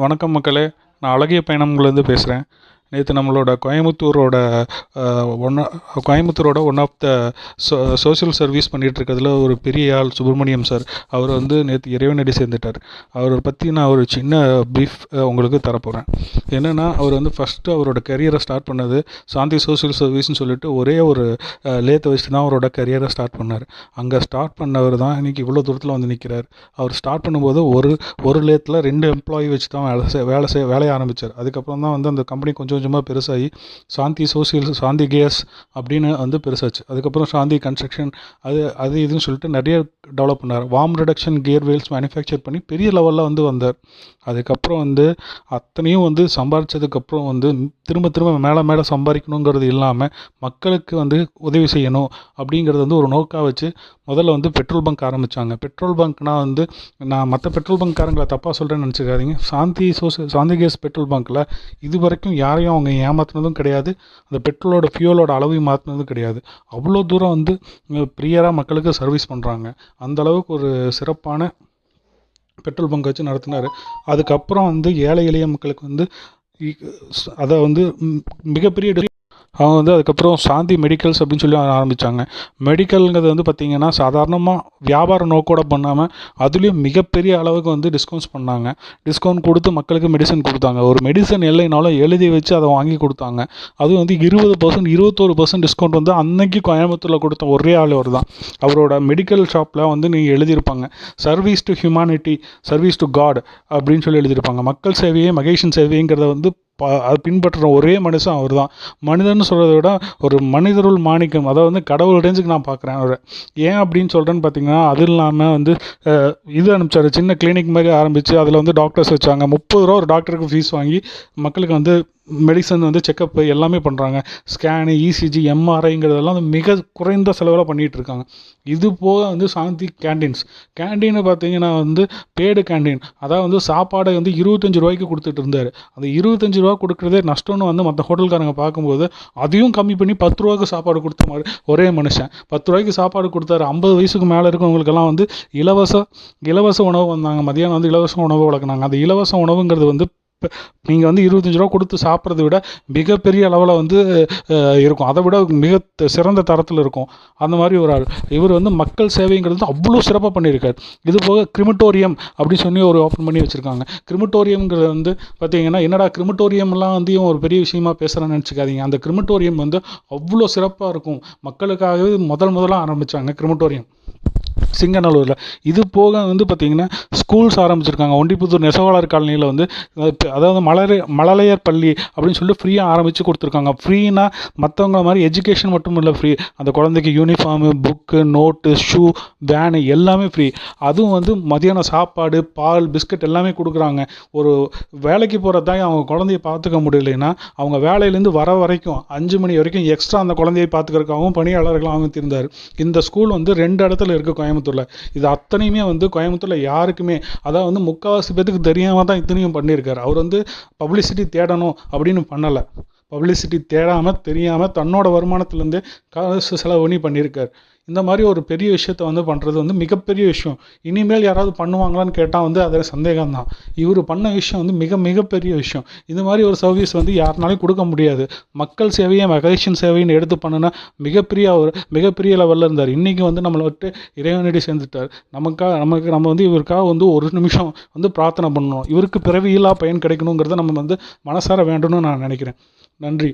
வணக்கம் மக்களே. நான் அழகிய பயணம்லேருந்து பேசுகிறேன். நேற்று நம்மளோட கோயம்புத்தூரோட one of the social service பண்ணிகிட்ருக்கிறதுல ஒரு பெரிய ஆள் சுப்பிரமணியம் சார். அவர் வந்து நேற்று இறைவனடி சேர்ந்துட்டார். அவரை பற்றி நான் ஒரு சின்ன ப்ரீஃப் உங்களுக்கு தரப்போகிறேன். என்னென்னா, அவர் வந்து ஃபஸ்ட்டு அவரோட கரியரை ஸ்டார்ட் பண்ணது சாந்தி சோஷியல் சர்வீஸ்னு சொல்லிட்டு ஒரே ஒரு லேத்தை வச்சு தான் அவரோட கரியரை ஸ்டார்ட் பண்ணார். அங்கே ஸ்டார்ட் பண்ணவர் தான் இன்றைக்கி இவ்வளோ தூரத்தில் வந்து நிற்கிறார். அவர் ஸ்டார்ட் பண்ணும்போது ஒரு லேத்தில் 2 எம்ப்ளாயி வச்சு தான் வேலையை ஆரம்பித்தார். அதுக்கப்புறம் தான் வந்து அந்த கம்பெனி கொஞ்சம் கொஞ்சமாக பெருசாகி சாந்தி கேஸ் அப்படின்னு வந்து பெருசாச்சு. அதுக்கப்புறம் சாந்தி கன்ஸ்ட்ரக்ஷன் அது இதுன்னு சொல்லிட்டு நிறைய டெவலப் பண்ணார். Warm reduction gear wheels manufacture பண்ணி பெரிய லெவலில் வந்து வந்தார். அதுக்கப்புறம் வந்து அத்தனையும் வந்து சம்பாரித்ததுக்கப்புறம் வந்து திரும்ப மேலே சம்பாதிக்கணுங்கிறது இல்லாமல் மக்களுக்கு வந்து உதவி செய்யணும் அப்படிங்கிறது வந்து ஒரு நோக்காக வச்சு முதல்ல வந்து பெட்ரோல் பங்க் ஆரம்பித்தாங்க. பெட்ரோல் பங்க்னால் வந்து நான் மற்ற பெட்ரோல் பங்க்காரங்களை தப்பாக சொல்கிறேன்னு நினச்சிக்காதீங்க. சாந்தி கேஸ் பெட்ரோல் பங்க்கில் இது வரைக்கும் யாரையும் அவங்க ஏமாற்றினதும் கிடையாது. அந்த பெட்ரோலோட ஃபியூலோட அளவையும் மாற்றினதும் கிடையாது. அவ்வளோ தூரம் வந்து ப்ரியராக மக்களுக்கு சர்வீஸ் பண்ணுறாங்க. அந்த அளவுக்கு ஒரு சிறப்பான பெட்ரோல் பங்க் வச்சு நடத்தினார். அதுக்கப்புறம் வந்து ஏழை எளிய மக்களுக்கு வந்து அதை வந்து மிகப்பெரிய அவங்க வந்து அதுக்கப்புறம் சாந்தி மெடிக்கல்ஸ் அப்படின்னு சொல்லி ஆரம்பித்தாங்க. மெடிக்கல்ங்கிறது வந்து பார்த்திங்கன்னா சாதாரணமாக வியாபார நோக்கோடு பண்ணாமல் அதுலேயும் மிகப்பெரிய அளவுக்கு வந்து டிஸ்கவுண்ட்ஸ் பண்ணாங்க. டிஸ்கவுண்ட் கொடுத்து மக்களுக்கு மெடிசன் கொடுத்தாங்க. ஒரு மெடிசன் இல்லைனாலும் எழுதி வச்சு அதை வாங்கி கொடுத்தாங்க. அதுவும் வந்து 20% 21% டிஸ்கவுண்ட் வந்து அன்னைக்கு கோயம்புத்தூரில் கொடுத்த ஒரே ஆள் அவர் தான். அவரோட மெடிக்கல் ஷாப்பில் வந்து நீங்கள் எழுதியிருப்பாங்க, service to humanity, service to God அப்படின்னு சொல்லி எழுதியிருப்பாங்க. மக்கள் சேவையே மகேஷன் சேவைங்கிறத வந்து அது பின்பற்றுற ஒரே மனுஷன் அவர் தான். மனிதன் சொல்கிறத விட ஒரு மனிதருள் மாணிக்கம், அதாவது வந்து கடவுள் ரேஞ்சுக்கு நான் பார்க்குறேன் அவரை. ஏன் அப்படின்னு சொல்கிறேன்னு பார்த்தீங்கன்னா, அது இல்லாமல் வந்து இது அனுப்பிச்சார், சின்ன கிளினிக் மாதிரி ஆரம்பித்து அதில் வந்து டாக்டர்ஸ் வச்சாங்க. 30 ரூபா ஒரு டாக்டருக்கு ஃபீஸ் வாங்கி மக்களுக்கு வந்து மெடிசன் வந்து செக்கப் எல்லாமே பண்ணுறாங்க. ஸ்கேனு, இசிஜி, எம்ஆர்ஐங்கிறதெல்லாம் வந்து மிக குறைந்த செலவில் பண்ணிகிட்ருக்காங்க. இது போக வந்து சாந்தி கேண்டீனை பார்த்தீங்கன்னா வந்து பேடு கேண்டீன், அதாவது வந்து சாப்பாடை வந்து 25 ரூபாய்க்கு கொடுத்துட்டு இருந்தார். அந்த 25 ரூபா கொடுக்குறதே நஷ்டம்னு வந்து மற்ற ஹோட்டல்காரங்க பார்க்கும்போது அதையும் கம்மி பண்ணி 10 ரூபாய்க்கு சாப்பாடு கொடுத்த மாதிரி ஒரே மனுஷன் 10 ரூபாய்க்கு சாப்பாடு கொடுத்தாரு. 50 வயசுக்கு மேலே இருக்கவங்களுக்கெல்லாம் வந்து இலவச உணவு வந்தாங்க. மதியானம் வந்து இலவச உணவு வழங்கினாங்க. அந்த இலவச உணவுங்கிறது வந்து நீங்கள் வந்து 25 ரூபா கொடுத்து சாப்பிட்றத விட மிகப்பெரிய அளவில் வந்து இருக்கும். அதை விட மிக சிறந்த தரத்தில் இருக்கும். அந்த மாதிரி ஒரு ஆள் இவர் வந்து மக்கள் சேவைங்கிறது அவ்வளோ சிறப்பாக பண்ணியிருக்கார். இது போக கிரிமட்டோரியம் அப்படின்னு சொல்லி ஒரு ஓப்பன் பண்ணி வச்சுருக்காங்க. கிரிமட்டோரியம்ங்கிறது வந்து பார்த்தீங்கன்னா, என்னடா கிரிமட்டோரியம்லாம் வந்து ஒரு பெரிய விஷயமா பேசுகிறேன்னு நினச்சிக்காதீங்க. அந்த கிரிமட்டோரியம் வந்து அவ்வளோ சிறப்பாக இருக்கும். மக்களுக்காகவே முதலாக ஆரம்பித்தாங்க கிரிமட்டோரியம் சிங்கநல்லூரில். இது போக வந்து பார்த்திங்கன்னா ஸ்கூல்ஸ் ஆரம்பிச்சிருக்காங்க. ஒண்டிப்புத்தூர் நெசவாளர் காலனியில் வந்து அதாவது மழலையர் பள்ளி அப்படின்னு சொல்லிட்டு ஃப்ரீயாக ஆரம்பித்து கொடுத்துருக்காங்க. ஃப்ரீனா மற்றவங்க மாதிரி எஜுகேஷன் மட்டும் இல்லை, ஃப்ரீ. அந்த குழந்தைக்கு uniform, book, note, shoe, van எல்லாமே ஃப்ரீ. அதுவும் வந்து மதியானம் சாப்பாடு, பால், பிஸ்கட் எல்லாமே கொடுக்குறாங்க. ஒரு வேலைக்கு போகிறதாங்க அவங்க குழந்தைய பார்த்துக்க முடியலைன்னா அவங்க வேலையிலேருந்து வர வரைக்கும் 5 மணி வரைக்கும் எக்ஸ்ட்ரா அந்த குழந்தையை பார்த்துக்கிறதுக்காகவும் பணியாளர்களாகவும் இருந்தார். இந்த ஸ்கூல் வந்து 2 இடத்துல இருக்குது கோயம்புத்தூரில். இது அத்தனையுமே வந்து கோயம்புத்தூரில் யாருக்குமே, அதாவது வந்து முக்கால்வாசி பேருக்கு தெரியாமல் தான் இத்தனையும் பண்ணியிருக்காரு. அவர் வந்து பப்ளிசிட்டி தேடணும் அப்படின்னு பண்ணலை. பப்ளிசிட்டி தேடாமல் தெரியாமல் தன்னோட வருமானத்துலேருந்தே காசு செலவு பண்ணியிருக்கார். இந்த மாதிரி ஒரு பெரிய விஷயத்தை வந்து பண்ணுறது வந்து மிகப்பெரிய விஷயம். இனிமேல் யாராவது பண்ணுவாங்களான்னு கேட்டால் வந்து அதில் சந்தேகம்தான். இவர் பண்ண விஷயம் வந்து மிகப்பெரிய விஷயம். இந்த மாதிரி ஒரு சர்வீஸ் வந்து யாருனாலையும் கொடுக்க முடியாது. மக்கள் சேவையை மகேஷன் சேவைன்னு எடுத்து பண்ணுனா மிகப்பெரிய லெவலில் இருந்தார். இன்றைக்கி வந்து நம்மளை விட்டு இறைவனடி சேர்ந்துட்டார். நம்ம வந்து இவருக்காக வந்து ஒரு நிமிஷம் வந்து பிரார்த்தனை பண்ணணும். இவருக்கு பிறவியில்லா பயன் கிடைக்கணுங்கிறத நம்ம வந்து மனசார வேண்டும்னு நான் நினைக்கிறேன். நன்றி.